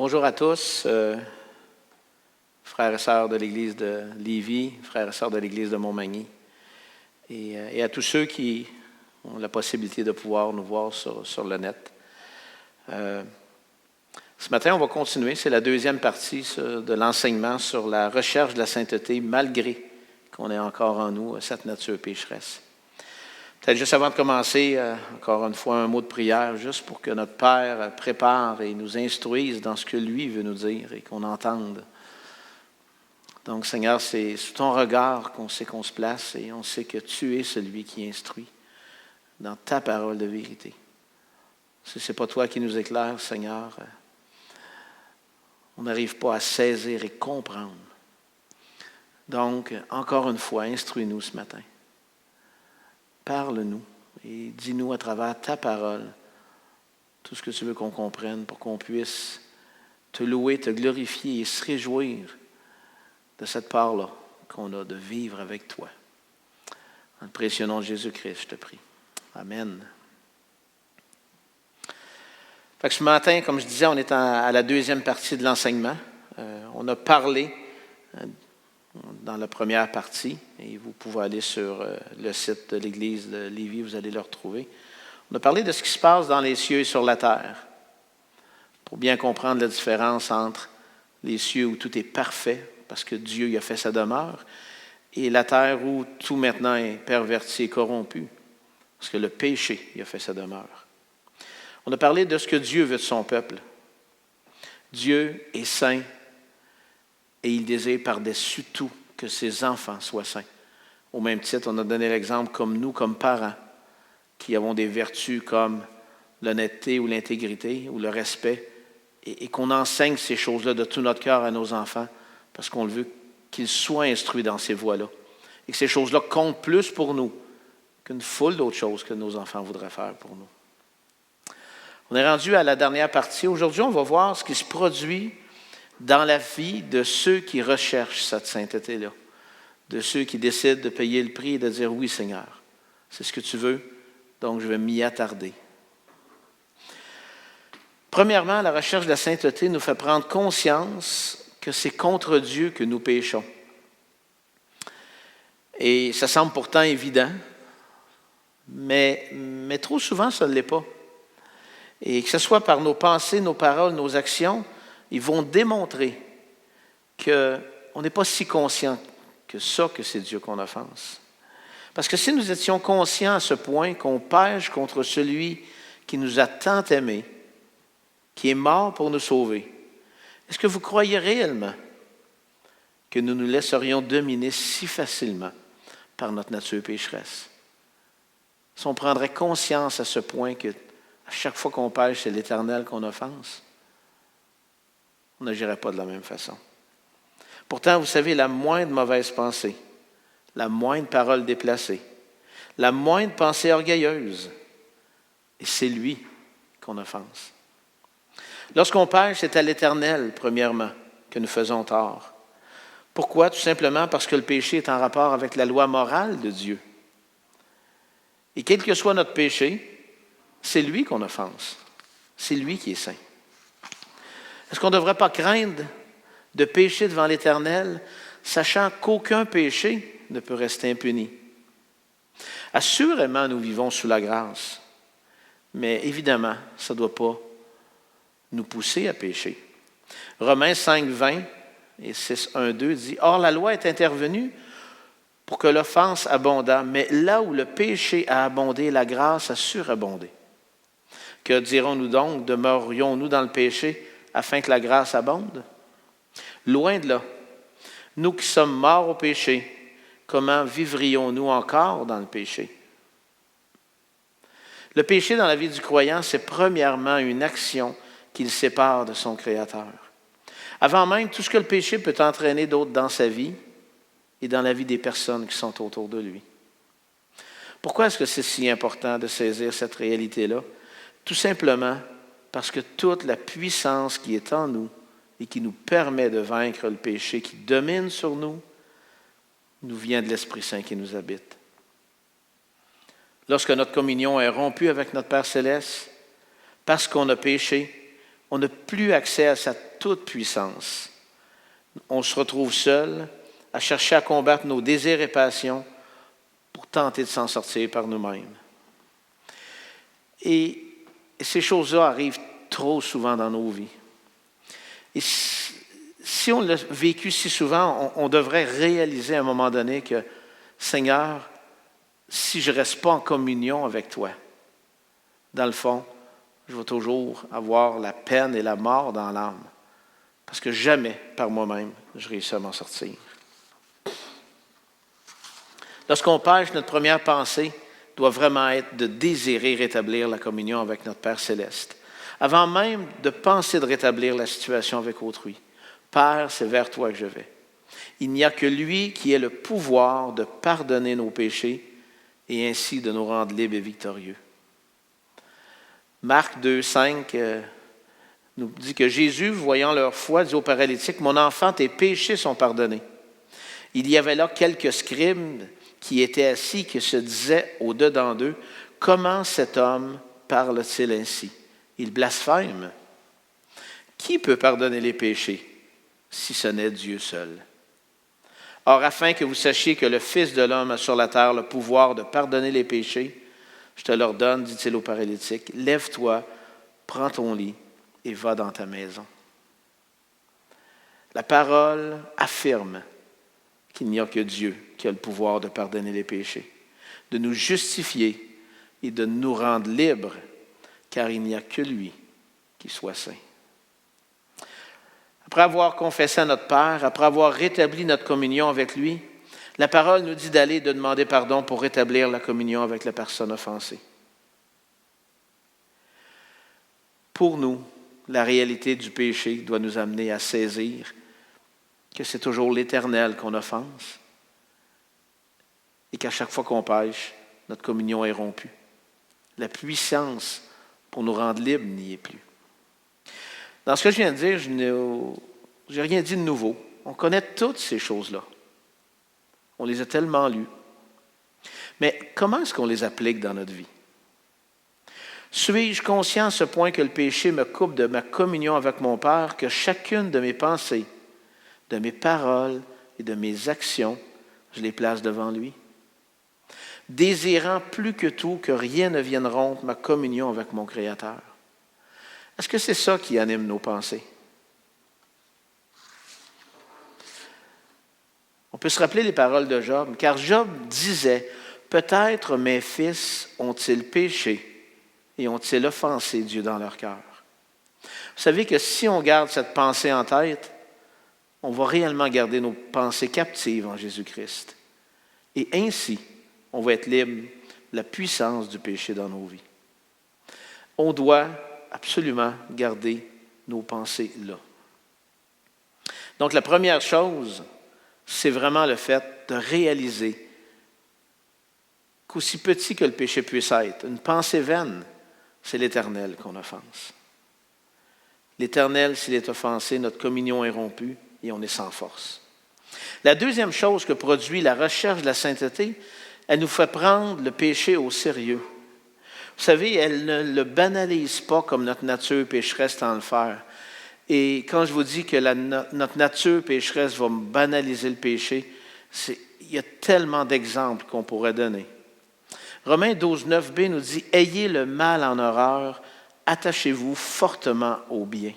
Bonjour à tous, frères et sœurs de l'Église de Lévis, frères et sœurs de l'Église de Montmagny, et à tous ceux qui ont la possibilité de pouvoir nous voir sur le net. Ce matin, on va continuer, c'est la deuxième partie de l'enseignement sur la recherche de la sainteté, malgré qu'on ait encore en nous cette nature pécheresse. Peut-être juste avant de commencer, encore une fois, un mot de prière, juste pour que notre Père prépare et nous instruise dans ce que lui veut nous dire et qu'on entende. Donc, Seigneur, c'est sous ton regard qu'on sait qu'on se place et on sait que tu es celui qui instruit dans ta parole de vérité. Si ce n'est pas toi qui nous éclaires, Seigneur, on n'arrive pas à saisir et comprendre. Donc, encore une fois, instruis-nous ce matin. Parle-nous et dis-nous à travers ta parole tout ce que tu veux qu'on comprenne pour qu'on puisse te louer, te glorifier et se réjouir de cette part-là qu'on a de vivre avec toi. En le précieux nom de Jésus-Christ, je te prie. Amen. Fait que ce matin, comme je disais, on est à la deuxième partie de l'enseignement. On a parlé dans la première partie, et vous pouvez aller sur le site de l'Église de Lévis, vous allez le retrouver. On a parlé de ce qui se passe dans les cieux et sur la terre, pour bien comprendre la différence entre les cieux où tout est parfait, parce que Dieu y a fait sa demeure, et la terre où tout maintenant est perverti et corrompu, parce que le péché y a fait sa demeure. On a parlé de ce que Dieu veut de son peuple. Dieu est saint, et il désire par-dessus tout que ses enfants soient saints. Au même titre, on a donné l'exemple comme nous, comme parents, qui avons des vertus comme l'honnêteté ou l'intégrité ou le respect, et qu'on enseigne ces choses-là de tout notre cœur à nos enfants, parce qu'on veut qu'ils soient instruits dans ces voies-là. Et que ces choses-là comptent plus pour nous qu'une foule d'autres choses que nos enfants voudraient faire pour nous. On est rendu à la dernière partie. Aujourd'hui, on va voir ce qui se produit dans la vie de ceux qui recherchent cette sainteté-là, de ceux qui décident de payer le prix et de dire « Oui, Seigneur, c'est ce que tu veux, donc je vais m'y attarder ». Premièrement, la recherche de la sainteté nous fait prendre conscience que c'est contre Dieu que nous péchons. Et ça semble pourtant évident, mais trop souvent, ça ne l'est pas. Et que ce soit par nos pensées, nos paroles, nos actions, ils vont démontrer qu'on n'est pas si conscient que c'est Dieu qu'on offense. Parce que si nous étions conscients à ce point qu'on pêche contre celui qui nous a tant aimés, qui est mort pour nous sauver, est-ce que vous croyez réellement que nous nous laisserions dominer si facilement par notre nature pécheresse? Si on prendrait conscience à ce point que à chaque fois qu'on pêche, c'est l'Éternel qu'on offense, on n'agirait pas de la même façon. Pourtant, vous savez, la moindre mauvaise pensée, la moindre parole déplacée, la moindre pensée orgueilleuse, et c'est lui qu'on offense. Lorsqu'on pêche, c'est à l'Éternel, premièrement, que nous faisons tort. Pourquoi? Tout simplement parce que le péché est en rapport avec la loi morale de Dieu. Et quel que soit notre péché, c'est lui qu'on offense. C'est lui qui est saint. Est-ce qu'on ne devrait pas craindre de pécher devant l'Éternel, sachant qu'aucun péché ne peut rester impuni? Assurément, nous vivons sous la grâce, mais évidemment, ça ne doit pas nous pousser à pécher. Romains 5, 20 et 6, 1, 2 dit « Or, la loi est intervenue pour que l'offense abondât, mais là où le péché a abondé, la grâce a surabondé. Que dirons-nous donc? Demeurions-nous dans le péché afin que la grâce abonde? Loin de là. Nous qui sommes morts au péché, comment vivrions-nous encore dans le péché? » Le péché dans la vie du croyant, c'est premièrement une action qui le sépare de son Créateur. Avant même tout ce que le péché peut entraîner d'autre dans sa vie et dans la vie des personnes qui sont autour de lui. Pourquoi est-ce que c'est si important de saisir cette réalité-là? Tout simplement parce que toute la puissance qui est en nous et qui nous permet de vaincre le péché qui domine sur nous, nous vient de l'Esprit Saint qui nous habite. Lorsque notre communion est rompue avec notre Père Céleste, parce qu'on a péché, On n'a plus accès à sa toute-puissance. On se retrouve seul à chercher à combattre nos désirs et passions pour tenter de s'en sortir par nous-mêmes. Et ces choses-là arrivent trop souvent dans nos vies. Et si on l'a vécu si souvent, on devrait réaliser à un moment donné que, Seigneur, si je ne reste pas en communion avec toi, dans le fond, je vais toujours avoir la peine et la mort dans l'âme. Parce que jamais, par moi-même, je réussis à m'en sortir. Lorsqu'on pêche, notre première pensée doit vraiment être de désirer rétablir la communion avec notre Père céleste, avant même de penser de rétablir la situation avec autrui. Père, c'est vers toi que je vais. Il n'y a que lui qui ait le pouvoir de pardonner nos péchés et ainsi de nous rendre libres et victorieux. Marc 2, 5 nous dit que Jésus, voyant leur foi, dit au paralytique, « Mon enfant, tes péchés sont pardonnés. » Il y avait là quelques scribes qui étaient assis, qui se disaient au-dedans d'eux, « Comment cet homme parle-t-il ainsi? Il blasphème. Qui peut pardonner les péchés, si ce n'est Dieu seul? » Or, afin que vous sachiez que le Fils de l'homme a sur la terre le pouvoir de pardonner les péchés, je te l'ordonne, dit-il au paralytique, lève-toi, prends ton lit et va dans ta maison. La parole affirme qu'il n'y a que Dieu qui a le pouvoir de pardonner les péchés, de nous justifier et de nous rendre libres, car il n'y a que lui qui soit saint. Après avoir confessé à notre Père, après avoir rétabli notre communion avec lui, la parole nous dit d'aller de demander pardon pour rétablir la communion avec la personne offensée. Pour nous, la réalité du péché doit nous amener à saisir que c'est toujours l'Éternel qu'on offense et qu'à chaque fois qu'on pêche, notre communion est rompue. La puissance pour nous rendre libres n'y est plus. Dans ce que je viens de dire, je n'ai rien dit de nouveau. On connaît toutes ces choses-là. On les a tellement lues. Mais comment est-ce qu'on les applique dans notre vie? Suis-je conscient à ce point que le péché me coupe de ma communion avec mon Père, que chacune de mes pensées, de mes paroles et de mes actions, je les place devant lui? Désirant plus que tout que rien ne vienne rompre ma communion avec mon Créateur. Est-ce que c'est ça qui anime nos pensées? On peut se rappeler les paroles de Job, car Job disait, « Peut-être mes fils ont-ils péché et ont-ils offensé Dieu dans leur cœur. » Vous savez que si on garde cette pensée en tête, on va réellement garder nos pensées captives en Jésus-Christ. Et ainsi, on va être libre de la puissance du péché dans nos vies. On doit absolument garder nos pensées là. Donc la première chose, c'est vraiment le fait de réaliser qu'aussi petit que le péché puisse être, une pensée vaine, c'est l'Éternel qu'on offense. L'Éternel, s'il est offensé, notre communion est rompue et on est sans force. La deuxième chose que produit la recherche de la sainteté, elle nous fait prendre le péché au sérieux. Vous savez, elle ne le banalise pas comme notre nature pécheresse tend à le faire. Et quand je vous dis que notre nature pécheresse va banaliser le péché, il y a tellement d'exemples qu'on pourrait donner. Romains 12, 9b nous dit « Ayez le mal en horreur, attachez-vous fortement au bien. »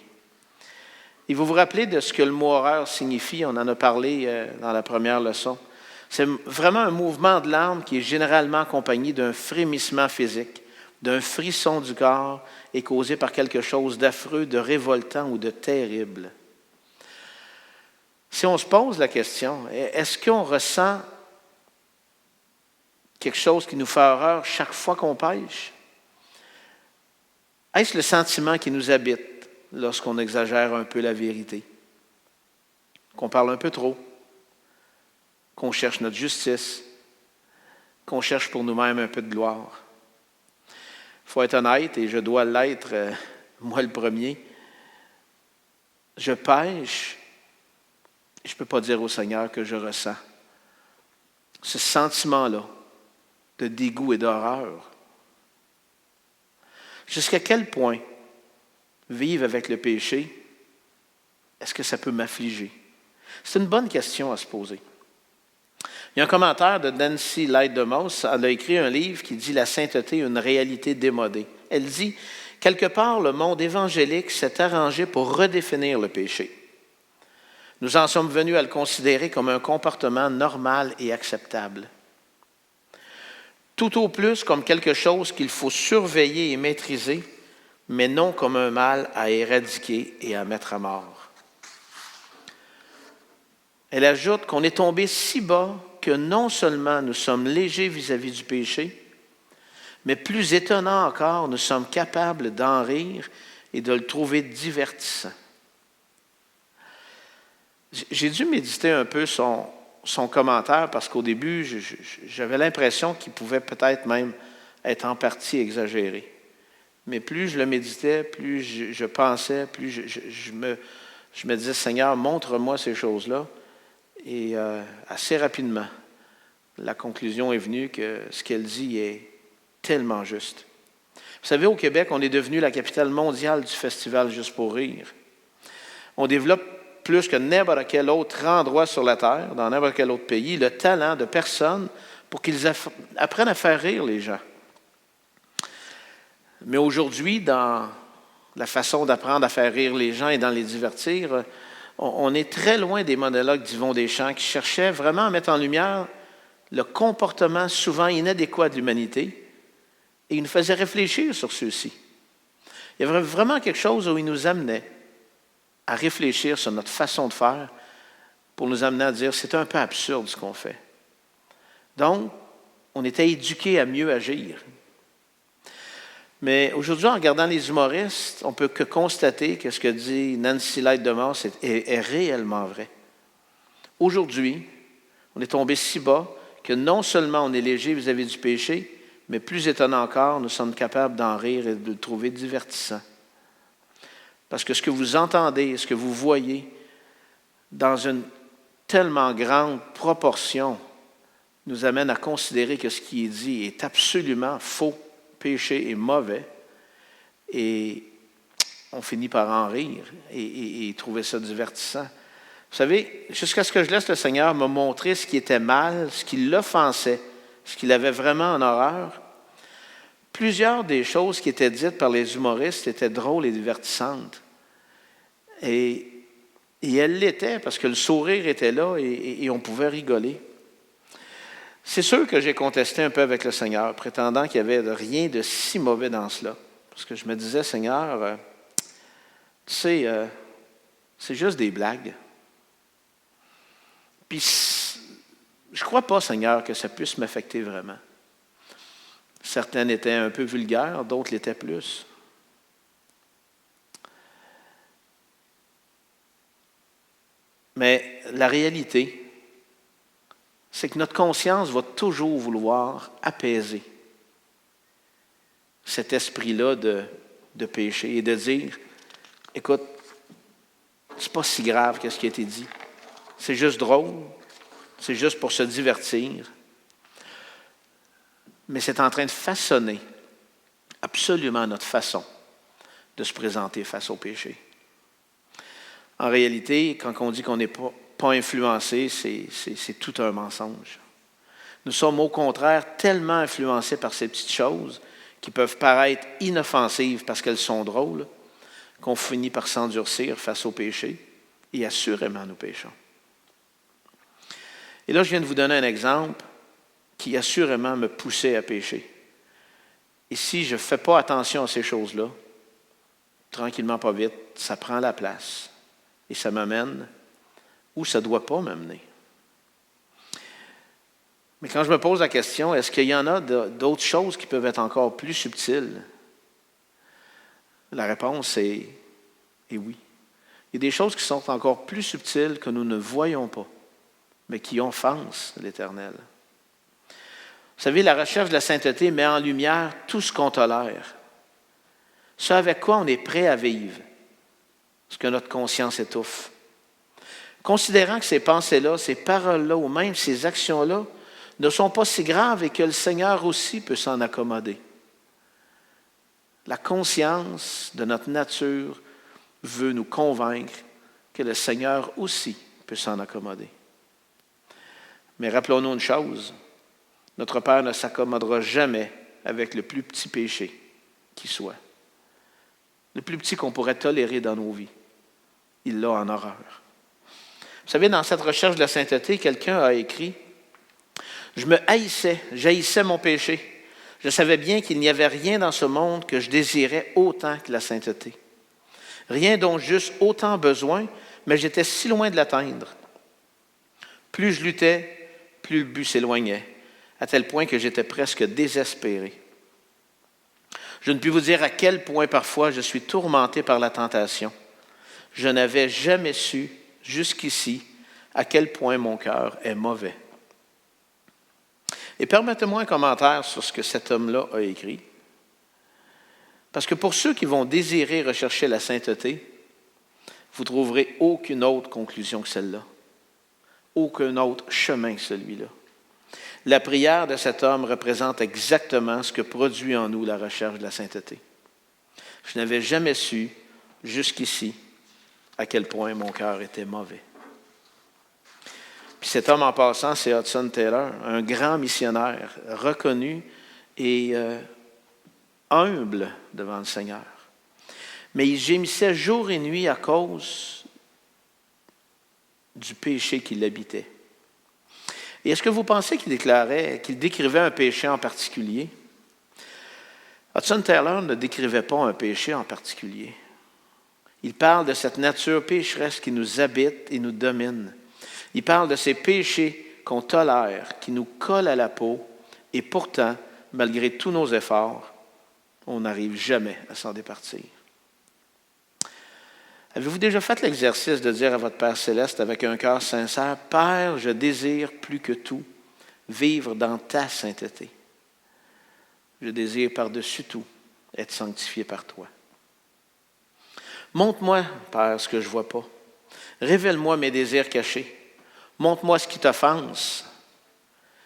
Et vous vous rappelez de ce que le mot « horreur » signifie? On en a parlé dans la première leçon. C'est vraiment un mouvement de l'âme qui est généralement accompagné d'un frémissement physique, d'un frisson du corps et causé par quelque chose d'affreux, de révoltant ou de terrible. Si on se pose la question, est-ce qu'on ressent quelque chose qui nous fait horreur chaque fois qu'on pêche? Est-ce le sentiment qui nous habite lorsqu'on exagère un peu la vérité? Qu'on parle un peu trop? Qu'on cherche notre justice? Qu'on cherche pour nous-mêmes un peu de gloire? Il faut être honnête, et je dois l'être, moi le premier. Je pêche, je ne peux pas dire au Seigneur que je ressens ce sentiment-là de dégoût et d'horreur. Jusqu'à quel point vivre avec le péché, est-ce que ça peut m'affliger? C'est une bonne question à se poser. Il y a un commentaire de Nancy Light DeMoss. Elle a écrit un livre qui dit « La sainteté, une réalité démodée ». Elle dit « Quelque part, le monde évangélique s'est arrangé pour redéfinir le péché. Nous en sommes venus à le considérer comme un comportement normal et acceptable. Tout au plus comme quelque chose qu'il faut surveiller et maîtriser, mais non comme un mal à éradiquer et à mettre à mort. » Elle ajoute qu'on est tombé si bas que non seulement nous sommes légers vis-à-vis du péché, mais plus étonnant encore, nous sommes capables d'en rire et de le trouver divertissant. J'ai dû méditer un peu son commentaire parce qu'au début, j'avais l'impression qu'il pouvait peut-être même être en partie exagéré. Mais plus je le méditais, plus je pensais, plus je me disais, Seigneur, montre-moi ces choses-là. Et assez rapidement, la conclusion est venue que ce qu'elle dit est tellement juste. Vous savez, au Québec, on est devenu la capitale mondiale du festival Juste pour rire. On développe plus que n'importe quel autre endroit sur la Terre, dans n'importe quel autre pays, le talent de personnes pour qu'ils apprennent à faire rire les gens. Mais aujourd'hui, dans la façon d'apprendre à faire rire les gens et d'en les divertir, on est très loin des monologues d'Yvon Deschamps qui cherchaient vraiment à mettre en lumière le comportement souvent inadéquat de l'humanité et il nous faisait réfléchir sur ceux-ci. Il y avait vraiment quelque chose où il nous amenait à réfléchir sur notre façon de faire pour nous amener à dire c'est un peu absurde ce qu'on fait. Donc, on était éduqués à mieux agir. Mais aujourd'hui, en regardant les humoristes, on ne peut que constater que ce que dit Nancy Light DeMoss est réellement vrai. Aujourd'hui, on est tombé si bas que non seulement on est léger vis-à-vis du péché, mais plus étonnant encore, nous sommes capables d'en rire et de le trouver divertissant. Parce que ce que vous entendez, ce que vous voyez, dans une tellement grande proportion, nous amène à considérer que ce qui est dit est absolument faux, péché et mauvais, et on finit par en rire et trouver ça divertissant. Vous savez, jusqu'à ce que je laisse le Seigneur me montrer ce qui était mal, ce qui l'offensait, ce qu'il avait vraiment en horreur, plusieurs des choses qui étaient dites par les humoristes étaient drôles et divertissantes. Et elles l'étaient parce que le sourire était là et on pouvait rigoler. C'est sûr que j'ai contesté un peu avec le Seigneur, prétendant qu'il n'y avait rien de si mauvais dans cela. Parce que je me disais, Seigneur, tu sais, c'est juste des blagues. Puis, je ne crois pas, Seigneur, que ça puisse m'affecter vraiment. Certaines étaient un peu vulgaires, d'autres l'étaient plus. Mais la réalité, c'est que notre conscience va toujours vouloir apaiser cet esprit-là de péché et de dire, écoute, c'est pas si grave qu'est-ce qui a été dit. C'est juste drôle, c'est juste pour se divertir. Mais c'est en train de façonner absolument notre façon de se présenter face au péché. En réalité, quand on dit qu'on n'est pas influencé, c'est tout un mensonge. Nous sommes au contraire tellement influencés par ces petites choses qui peuvent paraître inoffensives parce qu'elles sont drôles, qu'on finit par s'endurcir face au péché, et assurément nous péchons. Et là, je viens de vous donner un exemple qui assurément me poussait à pécher. Et si je ne fais pas attention à ces choses-là, tranquillement, pas vite, ça prend la place. Et ça m'amène où ça ne doit pas m'amener. Mais quand je me pose la question, est-ce qu'il y en a d'autres choses qui peuvent être encore plus subtiles? La réponse est oui. Il y a des choses qui sont encore plus subtiles que nous ne voyons pas, mais qui offensent l'Éternel. Vous savez, la recherche de la sainteté met en lumière tout ce qu'on tolère. Ce avec quoi on est prêt à vivre, ce que notre conscience étouffe. Considérant que ces pensées-là, ces paroles-là ou même ces actions-là ne sont pas si graves et que le Seigneur aussi peut s'en accommoder. La conscience de notre nature veut nous convaincre que le Seigneur aussi peut s'en accommoder. Mais rappelons-nous une chose, notre Père ne s'accommodera jamais avec le plus petit péché qui soit. Le plus petit qu'on pourrait tolérer dans nos vies. Il l'a en horreur. Vous savez, dans cette recherche de la sainteté, quelqu'un a écrit « Je me j'haïssais mon péché. Je savais bien qu'il n'y avait rien dans ce monde que je désirais autant que la sainteté. Rien dont j'eusse autant besoin, mais j'étais si loin de l'atteindre. Plus je luttais, plus le but s'éloignait, à tel point que j'étais presque désespéré. Je ne puis vous dire à quel point parfois je suis tourmenté par la tentation. Je n'avais jamais su, jusqu'ici, à quel point mon cœur est mauvais. » Et permettez-moi un commentaire sur ce que cet homme-là a écrit. Parce que pour ceux qui vont désirer rechercher la sainteté, vous ne trouverez aucune autre conclusion que celle-là. Aucun autre chemin que celui-là. La prière de cet homme représente exactement ce que produit en nous la recherche de la sainteté. Je n'avais jamais su, jusqu'ici, à quel point mon cœur était mauvais. Puis cet homme, en passant, c'est Hudson Taylor, un grand missionnaire, reconnu et humble devant le Seigneur. Mais il gémissait jour et nuit à cause du péché qui l'habitait. Et est-ce que vous pensez qu'il décrivait un péché en particulier? Hudson Taylor ne décrivait pas un péché en particulier. Il parle de cette nature pécheresse qui nous habite et nous domine. Il parle de ces péchés qu'on tolère, qui nous collent à la peau, et pourtant, malgré tous nos efforts, on n'arrive jamais à s'en départir. Avez-vous déjà fait l'exercice de dire à votre Père céleste avec un cœur sincère, « Père, je désire plus que tout vivre dans ta sainteté. Je désire par-dessus tout être sanctifié par toi. Montre-moi, Père, ce que je ne vois pas. Révèle-moi mes désirs cachés. Montre-moi ce qui t'offense,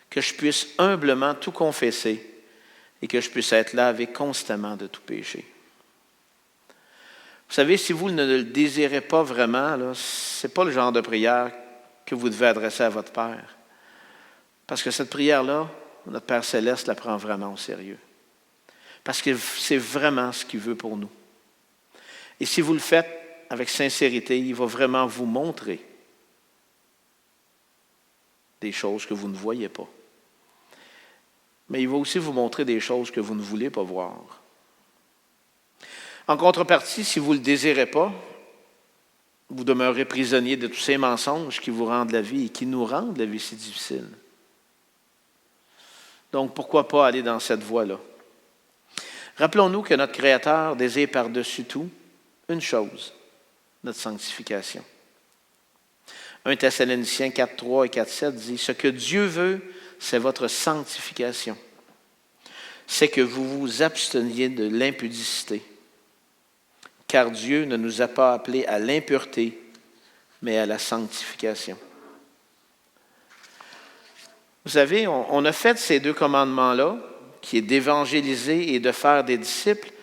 que je puisse humblement tout confesser et que je puisse être lavé constamment de tout péché. » Vous savez, si vous ne le désirez pas vraiment, ce n'est pas le genre de prière que vous devez adresser à votre Père. Parce que cette prière-là, notre Père céleste la prend vraiment au sérieux. Parce que c'est vraiment ce qu'il veut pour nous. Et si vous le faites avec sincérité, il va vraiment vous montrer des choses que vous ne voyez pas. Mais il va aussi vous montrer des choses que vous ne voulez pas voir. En contrepartie, si vous ne le désirez pas, vous demeurez prisonnier de tous ces mensonges qui vous rendent la vie et qui nous rendent la vie si difficile. Donc, pourquoi pas aller dans cette voie-là? Rappelons-nous que notre Créateur désire par-dessus tout une chose, notre sanctification. 1 Thessaloniciens 4.3 et 4.7 dit « Ce que Dieu veut, c'est votre sanctification. C'est que vous vous absteniez de l'impudicité. Car Dieu ne nous a pas appelés à l'impureté, mais à la sanctification. » Vous savez, on a fait ces deux commandements-là, qui est d'évangéliser et de faire des disciples,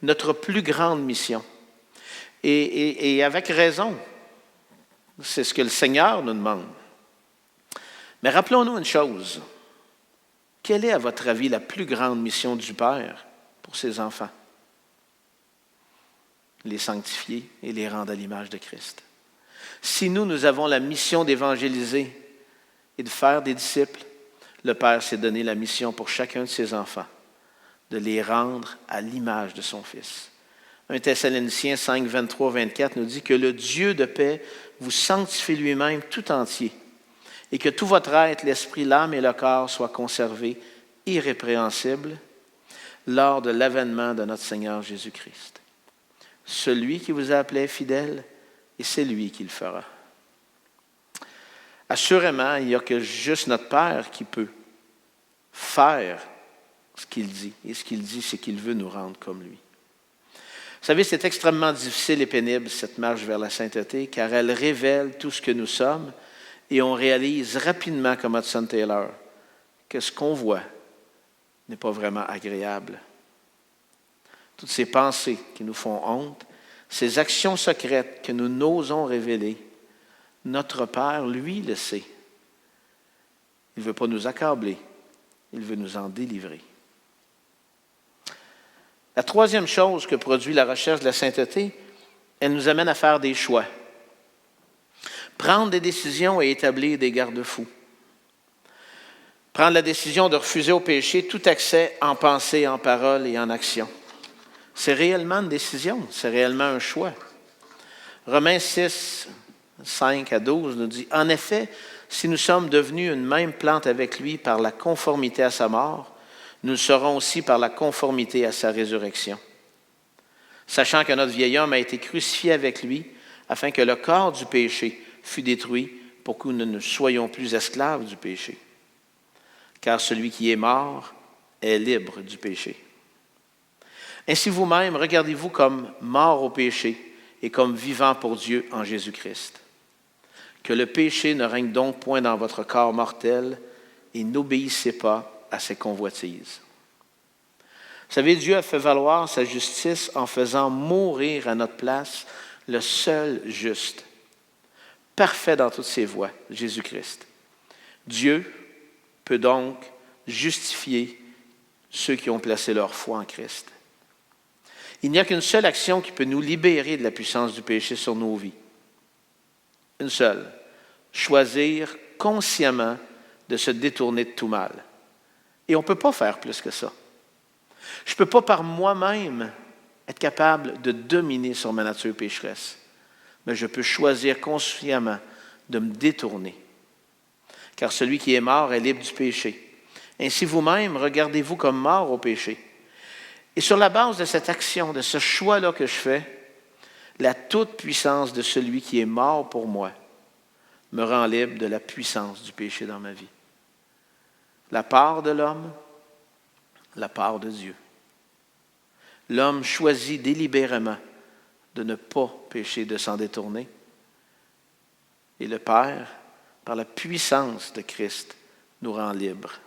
notre plus grande mission. Et avec raison, c'est ce que le Seigneur nous demande. Mais rappelons-nous une chose. Quelle est, à votre avis, la plus grande mission du Père pour ses enfants? Les sanctifier et les rendre à l'image de Christ. Si nous avons la mission d'évangéliser et de faire des disciples, le Père s'est donné la mission pour chacun de ses enfants, de les rendre à l'image de son Fils. 1 Thessaloniciens 5, 23, 24 nous dit que le Dieu de paix vous sanctifie lui-même tout entier et que tout votre être, l'esprit, l'âme et le corps soient conservés irrépréhensibles lors de l'avènement de notre Seigneur Jésus-Christ. Celui qui vous a appelé est fidèle et c'est lui qui le fera. Assurément, il n'y a que juste notre Père qui peut faire ce qu'il dit. Et ce qu'il dit, c'est qu'il veut nous rendre comme lui. Vous savez, c'est extrêmement difficile et pénible, cette marche vers la sainteté, car elle révèle tout ce que nous sommes et on réalise rapidement, comme Hudson Taylor, que ce qu'on voit n'est pas vraiment agréable. toutes ces pensées qui nous font honte, ces actions secrètes que nous n'osons révéler, notre Père, lui, le sait. Il ne veut pas nous accabler, il veut nous en délivrer. La troisième chose que produit la recherche de la sainteté, elle nous amène à faire des choix. Prendre des décisions et établir des garde-fous. Prendre la décision de refuser au péché tout accès en pensée, en parole et en action. C'est réellement une décision, c'est réellement un choix. Romains 6, 5 à 12 nous dit « En effet, si nous sommes devenus une même plante avec lui par la conformité à sa mort, nous le serons aussi par la conformité à sa résurrection. Sachant que notre vieil homme a été crucifié avec lui, afin que le corps du péché fût détruit pour que nous ne soyons plus esclaves du péché. Car celui qui est mort est libre du péché. Ainsi vous-même, regardez-vous comme mort au péché et comme vivant pour Dieu en Jésus-Christ. Que le péché ne règne donc point dans votre corps mortel et n'obéissez pas à ses convoitises. Vous savez, Dieu a fait valoir sa justice en faisant mourir à notre place le seul juste, parfait dans toutes ses voies, Jésus-Christ. Dieu peut donc justifier ceux qui ont placé leur foi en Christ. Il n'y a qu'une seule action qui peut nous libérer de la puissance du péché sur nos vies. Une seule. Choisir consciemment de se détourner de tout mal. Et on ne peut pas faire plus que ça. Je ne peux pas par moi-même être capable de dominer sur ma nature pécheresse. Mais je peux choisir consciemment de me détourner. Car celui qui est mort est libre du péché. Ainsi vous-même, regardez-vous comme mort au péché. Et sur la base de cette action, de ce choix-là que je fais, la toute-puissance de celui qui est mort pour moi me rend libre de la puissance du péché dans ma vie. La part de l'homme, la part de Dieu. L'homme choisit délibérément de ne pas pécher, de s'en détourner. Et le Père, par la puissance de Christ, nous rend libres.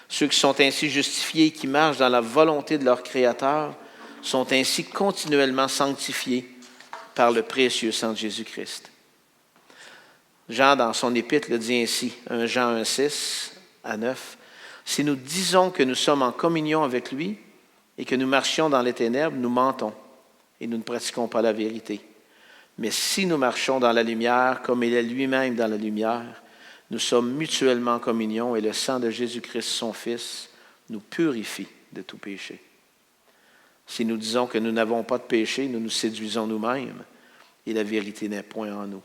Ceux qui sont ainsi justifiés et qui marchent dans la volonté de leur Créateur sont ainsi continuellement sanctifiés par le précieux sang de Jésus-Christ. Jean, dans son épître, le dit ainsi, 1 Jean 1, 6 à 9. « Si nous disons que nous sommes en communion avec lui et que nous marchions dans les ténèbres, nous mentons et nous ne pratiquons pas la vérité. Mais si nous marchons dans la lumière, comme il est lui-même dans la lumière, nous sommes mutuellement en communion et le sang de Jésus-Christ, son Fils, nous purifie de tout péché. Si nous disons que nous n'avons pas de péché, nous nous séduisons nous-mêmes et la vérité n'est point en nous.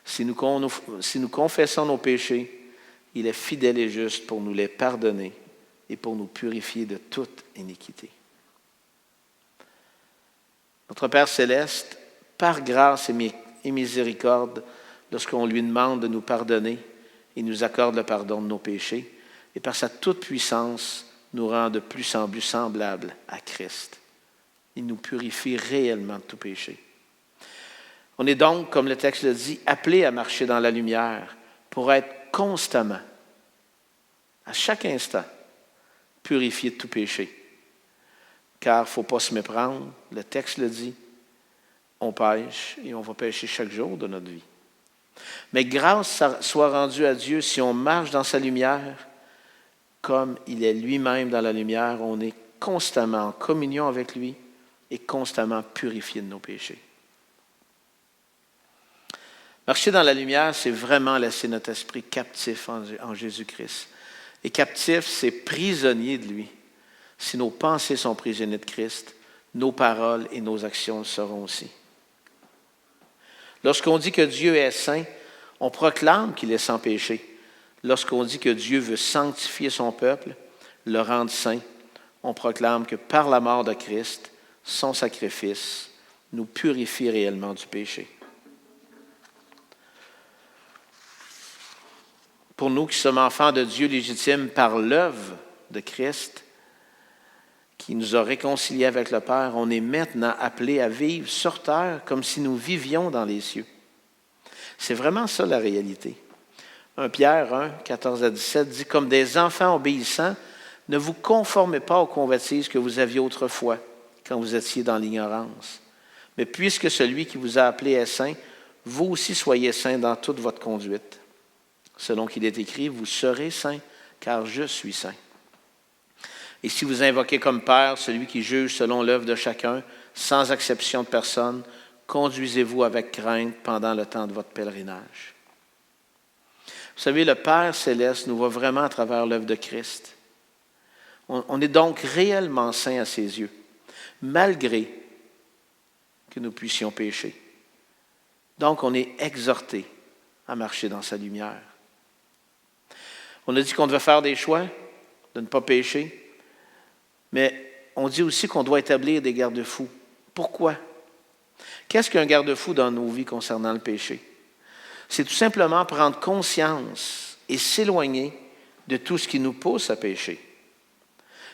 Si nous confessons nos péchés, il est fidèle et juste pour nous les pardonner et pour nous purifier de toute iniquité. » Notre Père céleste, par grâce et miséricorde, lorsqu'on lui demande de nous pardonner, il nous accorde le pardon de nos péchés et par sa toute-puissance nous rend de plus en plus semblables à Christ. Il nous purifie réellement de tout péché. On est donc, comme le texte le dit, appelés à marcher dans la lumière pour être constamment, à chaque instant, purifiés de tout péché. Car il ne faut pas se méprendre, le texte le dit, on pêche et on va pécher chaque jour de notre vie. Mais grâce soit rendue à Dieu si on marche dans sa lumière, comme il est lui-même dans la lumière, on est constamment en communion avec lui et constamment purifié de nos péchés. Marcher dans la lumière, c'est vraiment laisser notre esprit captif en Jésus-Christ. Et captif, c'est prisonnier de lui. Si nos pensées sont prisonniers de Christ, nos paroles et nos actions le seront aussi. Lorsqu'on dit que Dieu est saint, on proclame qu'il est sans péché. Lorsqu'on dit que Dieu veut sanctifier son peuple, le rendre saint, on proclame que par la mort de Christ, son sacrifice, nous purifie réellement du péché. Pour nous qui sommes enfants de Dieu légitimes par l'œuvre de Christ, qui nous a réconciliés avec le Père, on est maintenant appelés à vivre sur terre comme si nous vivions dans les cieux. C'est vraiment ça la réalité. 1 Pierre 1, 14 à 17 dit « Comme des enfants obéissants, Ne vous conformez pas aux convoitises que vous aviez autrefois, quand vous étiez dans l'ignorance. Mais puisque celui qui vous a appelé est saint, vous aussi soyez saints dans toute votre conduite. Selon qu'il est écrit, vous serez saints, car je suis saint. Et si vous invoquez comme Père celui qui juge selon l'œuvre de chacun, sans exception de personne, conduisez-vous avec crainte pendant le temps de votre pèlerinage. Vous savez, le Père céleste nous voit vraiment à travers l'œuvre de Christ. On est donc réellement saints à ses yeux, malgré que nous puissions pécher. Donc, on est exhorté à marcher dans sa lumière. On a dit qu'on devait faire des choix, de ne pas pécher, mais on dit aussi qu'on doit établir des garde-fous. Pourquoi? Qu'est-ce qu'un garde-fou dans nos vies concernant le péché? C'est tout simplement prendre conscience et s'éloigner de tout ce qui nous pousse à pécher.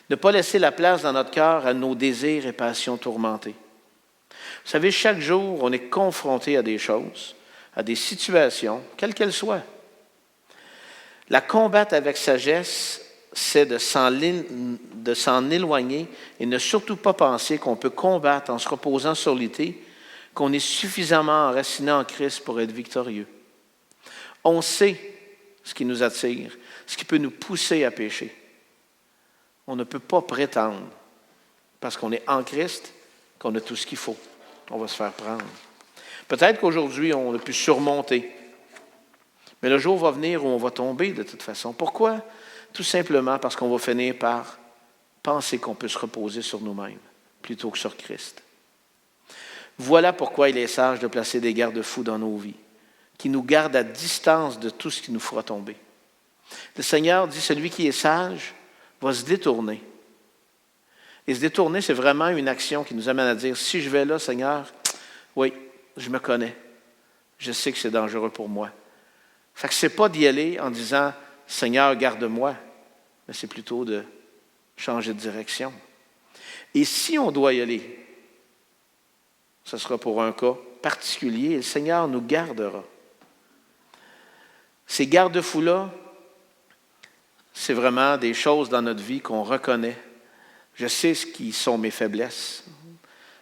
Ne pas laisser la place dans notre cœur à nos désirs et passions tourmentés. Vous savez, chaque jour, on est confronté à des choses, à des situations, quelles qu'elles soient. La combattre avec sagesse, c'est de s'en éloigner et ne surtout pas penser qu'on peut combattre en se reposant sur l'été, qu'on est suffisamment enraciné en Christ pour être victorieux. On sait ce qui nous attire, ce qui peut nous pousser à pécher. On ne peut pas prétendre, parce qu'on est en Christ, qu'on a tout ce qu'il faut. On va se faire prendre. Peut-être qu'aujourd'hui, on a pu surmonter. Mais le jour va venir où on va tomber de toute façon. Pourquoi? Tout simplement parce qu'on va finir par penser qu'on peut se reposer sur nous-mêmes plutôt que sur Christ. Voilà pourquoi il est sage de placer des garde-fous dans nos vies, qui nous gardent à distance de tout ce qui nous fera tomber. Le Seigneur dit, celui qui est sage va se détourner. Et se détourner, c'est vraiment une action qui nous amène à dire, si je vais là, Seigneur, oui, je me connais. Je sais que c'est dangereux pour moi. Fait que ce n'est pas d'y aller en disant, Seigneur, garde-moi, mais c'est plutôt de changer de direction. Et si on doit y aller, ce sera pour un cas particulier, et le Seigneur nous gardera. Ces garde-fous-là, c'est vraiment des choses dans notre vie qu'on reconnaît. Je sais ce qui sont mes faiblesses.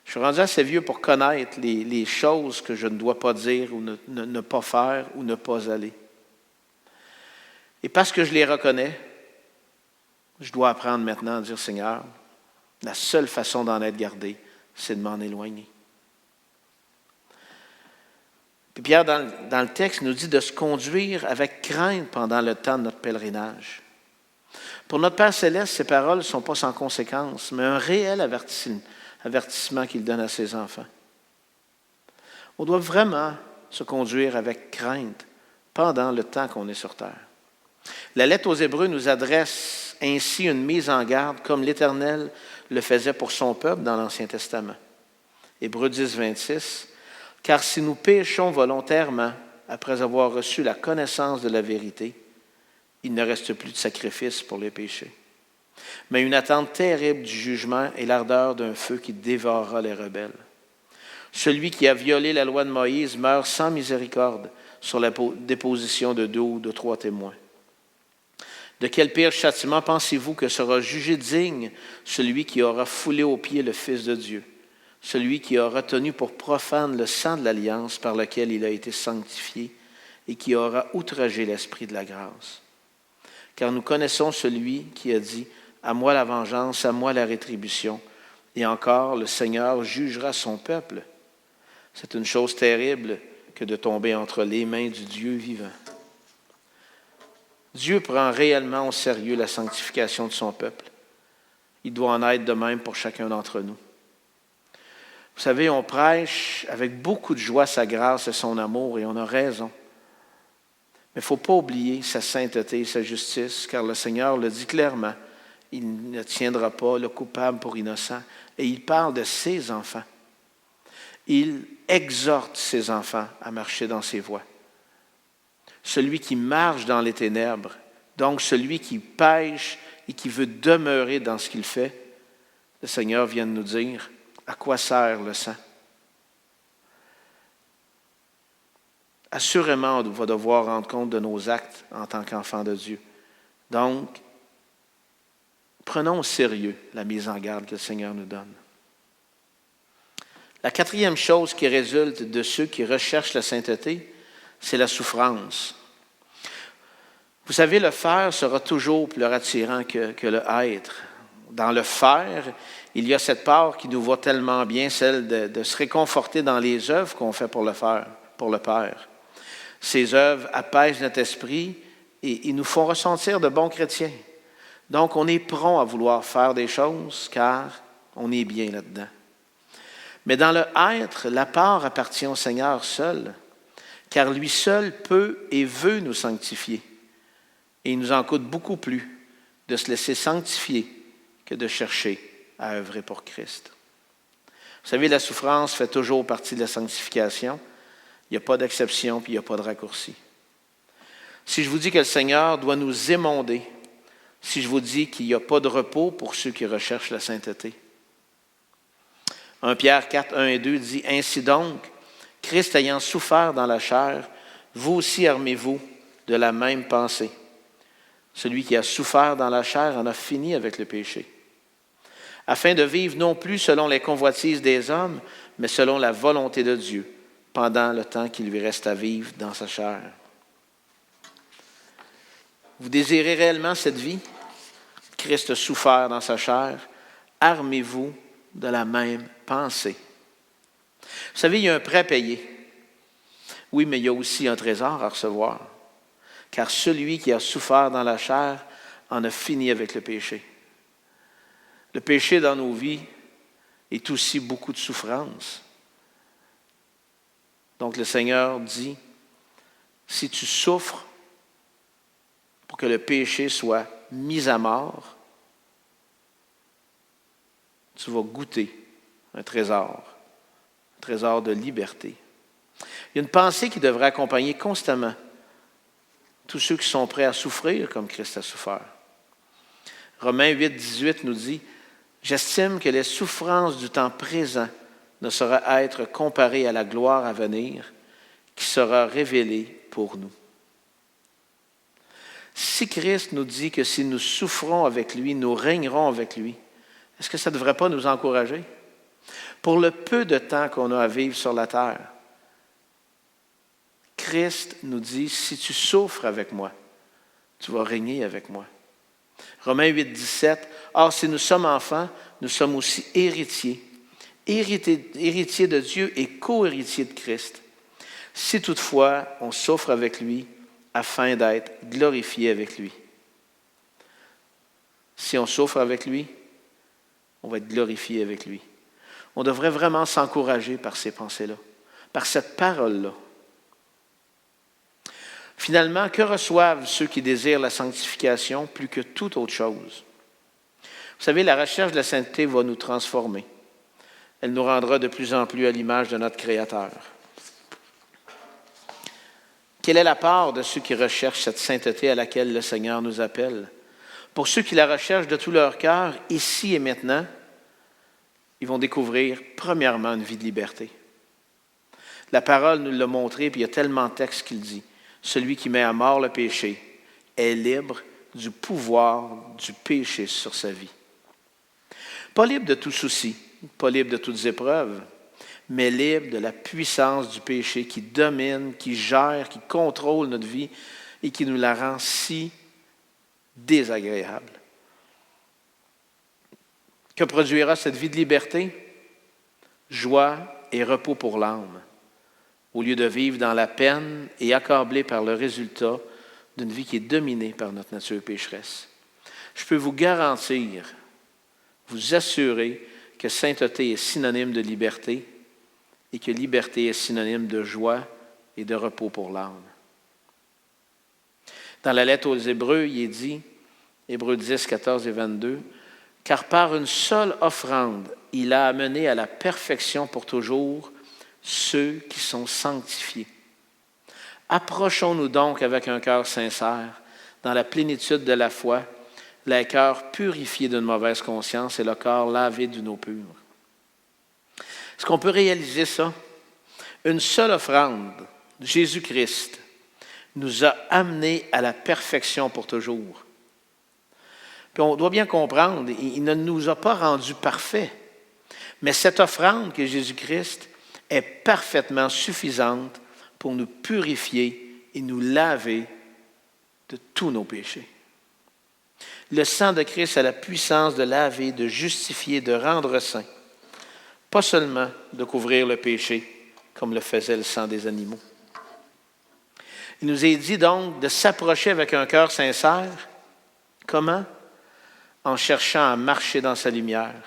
Je suis rendu assez vieux pour connaître les choses que je ne dois pas dire ou ne pas faire ou ne pas aller. Et parce que je les reconnais, je dois apprendre maintenant à dire, Seigneur, la seule façon d'en être gardé, c'est de m'en éloigner. Puis Pierre, dans le texte, nous dit de se conduire avec crainte pendant le temps de notre pèlerinage. Pour notre Père céleste, ces paroles ne sont pas sans conséquence, mais un réel avertissement qu'il donne à ses enfants. On doit vraiment se conduire avec crainte pendant le temps qu'on est sur terre. La lettre aux Hébreux nous adresse ainsi une mise en garde comme l'Éternel le faisait pour son peuple dans l'Ancien Testament. Hébreux 10, 26. « Car si nous péchons volontairement après avoir reçu la connaissance de la vérité, il ne reste plus de sacrifice pour les péchés, mais une attente terrible du jugement et l'ardeur d'un feu qui dévorera les rebelles. Celui qui a violé la loi de Moïse meurt sans miséricorde sur la déposition de 2 ou de 3 témoins. De quel pire châtiment pensez-vous que sera jugé digne celui qui aura foulé aux pieds le Fils de Dieu, celui qui aura tenu pour profane le sang de l'alliance par lequel il a été sanctifié et qui aura outragé l'Esprit de la grâce? Car nous connaissons celui qui a dit, « À moi la vengeance, à moi la rétribution. » Et encore, le Seigneur jugera son peuple. C'est une chose terrible que de tomber entre les mains du Dieu vivant. Dieu prend réellement au sérieux la sanctification de son peuple. Il doit en être de même pour chacun d'entre nous. Vous savez, on prêche avec beaucoup de joie sa grâce et son amour, et on a raison. Mais il ne faut pas oublier sa sainteté et sa justice, car le Seigneur le dit clairement, il ne tiendra pas le coupable pour innocent. Et il parle de ses enfants. Il exhorte ses enfants à marcher dans ses voies. Celui qui marche dans les ténèbres, donc celui qui pêche et qui veut demeurer dans ce qu'il fait, le Seigneur vient de nous dire, à quoi sert le sang? Assurément, on va devoir rendre compte de nos actes en tant qu'enfants de Dieu. Donc, Prenons au sérieux la mise en garde que le Seigneur nous donne. La quatrième chose qui résulte de ceux qui recherchent la sainteté, c'est la souffrance. Vous savez, le faire sera toujours plus attirant que le être. Dans le faire, il y a cette part qui nous va tellement bien, celle de se réconforter dans les œuvres qu'on fait pour le faire, pour le Père. Ces œuvres apaisent notre esprit et ils nous font ressentir de bons chrétiens. Donc, on est prompt à vouloir faire des choses car on est bien là-dedans. Mais dans le être, la part appartient au Seigneur seul, car lui seul peut et veut nous sanctifier. Et il nous en coûte beaucoup plus de se laisser sanctifier que de chercher à œuvrer pour Christ. Vous savez, la souffrance fait toujours partie de la sanctification. Il n'y a pas d'exception, puis il n'y a pas de raccourci. Si je vous dis que le Seigneur doit nous émonder, si je vous dis qu'il n'y a pas de repos pour ceux qui recherchent la sainteté. 1 Pierre 4, 1 et 2 dit « Ainsi donc, Christ ayant souffert dans la chair, vous aussi armez-vous de la même pensée. Celui qui a souffert dans la chair en a fini avec le péché, afin de vivre non plus selon les convoitises des hommes, mais selon la volonté de Dieu, pendant le temps qu'il lui reste à vivre dans sa chair. » Vous désirez réellement cette vie? Christ a souffert dans sa chair. Armez-vous de la même pensée. Vous savez, il y a un prêt à payer. Oui, mais il y a aussi un trésor à recevoir. Car celui qui a souffert dans la chair en a fini avec le péché. Le péché dans nos vies est aussi beaucoup de souffrance. Donc le Seigneur dit, si tu souffres pour que le péché soit mis à mort, tu vas goûter un trésor de liberté. Il y a une pensée qui devrait accompagner constamment tous ceux qui sont prêts à souffrir comme Christ a souffert. Romains 8, 18 nous dit « J'estime que les souffrances du temps présent ne sauraient être comparées à la gloire à venir qui sera révélée pour nous. » Si Christ nous dit que si nous souffrons avec lui, nous régnerons avec lui, est-ce que ça ne devrait pas nous encourager? Pour le peu de temps qu'on a à vivre sur la terre, Christ nous dit, si tu souffres avec moi, tu vas régner avec moi. Romains 8, 17, or si nous sommes enfants, nous sommes aussi héritiers de Dieu et co-héritiers de Christ. Si toutefois on souffre avec lui, afin d'être glorifié avec lui. Si on souffre avec lui, on va être glorifié avec lui. On devrait vraiment s'encourager par ces pensées-là, par cette parole-là. Finalement, que reçoivent ceux qui désirent la sanctification plus que toute autre chose? Vous savez, la recherche de la sainteté va nous transformer. Elle nous rendra de plus en plus à l'image de notre Créateur. Quelle est la part de ceux qui recherchent cette sainteté à laquelle le Seigneur nous appelle? Pour ceux qui la recherchent de tout leur cœur, ici et maintenant, ils vont découvrir premièrement une vie de liberté. La parole nous l'a montré, puis il y a tellement de textes qu'il dit. Celui qui met à mort le péché est libre du pouvoir du péché sur sa vie. Pas libre de tout souci, pas libre de toutes épreuves, mais libre de la puissance du péché qui domine, qui gère, qui contrôle notre vie et qui nous la rend si désagréable. Que produira cette vie de liberté? Joie et repos pour l'âme, au lieu de vivre dans la peine et accablé par le résultat d'une vie qui est dominée par notre nature pécheresse. Je peux vous garantir, vous assurer que sainteté est synonyme de liberté et que liberté est synonyme de joie et de repos pour l'âme. Dans la lettre aux Hébreux, il est dit, Hébreux 10, 14 et 22, « Car par une seule offrande, il a amené à la perfection pour toujours ceux qui sont sanctifiés. Approchons-nous donc avec un cœur sincère, dans la plénitude de la foi, les cœurs purifiés d'une mauvaise conscience et le corps lavé d'une eau pure. » Est-ce qu'on peut réaliser ça? Une seule offrande, Jésus-Christ, nous a amenés à la perfection pour toujours. Puis on doit bien comprendre, il ne nous a pas rendus parfaits. Mais cette offrande que Jésus-Christ est parfaitement suffisante pour nous purifier et nous laver de tous nos péchés. Le sang de Christ a la puissance de laver, de justifier, de rendre saint. Pas seulement de couvrir le péché, comme le faisait le sang des animaux. Il nous est dit donc de s'approcher avec un cœur sincère. Comment? En cherchant à marcher dans sa lumière,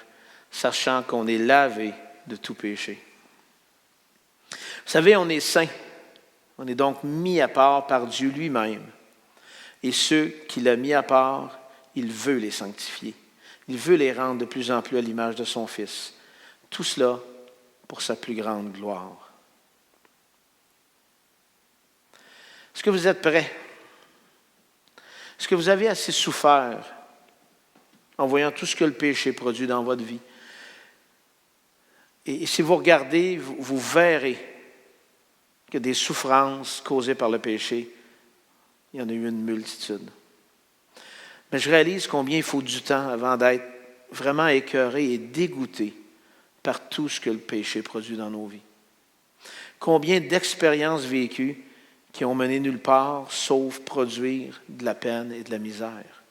sachant qu'on est lavé de tout péché. Vous savez, on est saint. On est donc mis à part par Dieu lui-même. Et ceux qu'il a mis à part, il veut les sanctifier. Il veut les rendre de plus en plus à l'image de son Fils. Tout cela pour sa plus grande gloire. Est-ce que vous êtes prêts? Est-ce que vous avez assez souffert en voyant tout ce que le péché produit dans votre vie? Et si vous regardez, vous verrez que des souffrances causées par le péché, il y en a eu une multitude. Mais je réalise combien il faut du temps avant d'être vraiment écœuré et dégoûté par tout ce que le péché produit dans nos vies. Combien d'expériences vécues qui ont mené nulle part, sauf produire de la peine et de la misère.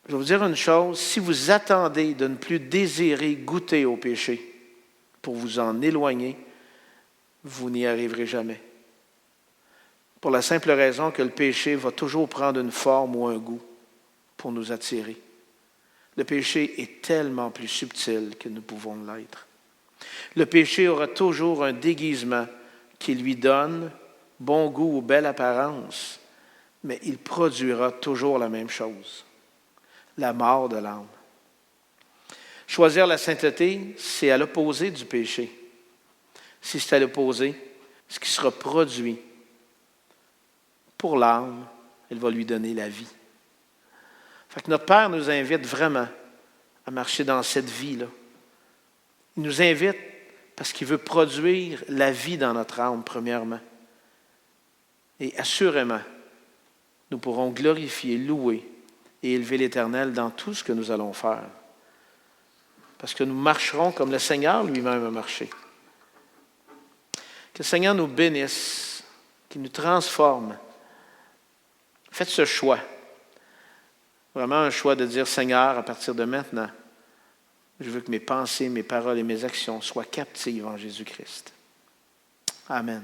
Je vais vous dire une chose, si vous attendez de ne plus désirer goûter au péché pour vous en éloigner, vous n'y arriverez jamais. Pour la simple raison que le péché va toujours prendre une forme ou un goût pour nous attirer. Le péché est tellement plus subtil que nous pouvons l'être. Le péché aura toujours un déguisement qui lui donne bon goût ou belle apparence, mais il produira toujours la même chose, la mort de l'âme. Choisir la sainteté, c'est à l'opposé du péché. Si c'est à l'opposé, ce qui sera produit pour l'âme, elle va lui donner la vie. Fait que notre Père nous invite vraiment à marcher dans cette vie-là. Il nous invite parce qu'il veut produire la vie dans notre âme, premièrement. Et assurément, nous pourrons glorifier, louer et élever l'Éternel dans tout ce que nous allons faire. Parce que nous marcherons comme le Seigneur lui-même a marché. Que le Seigneur nous bénisse, qu'il nous transforme. Faites ce choix. Vraiment un choix de dire, Seigneur, à partir de maintenant, je veux que mes pensées, mes paroles et mes actions soient captives en Jésus-Christ. Amen.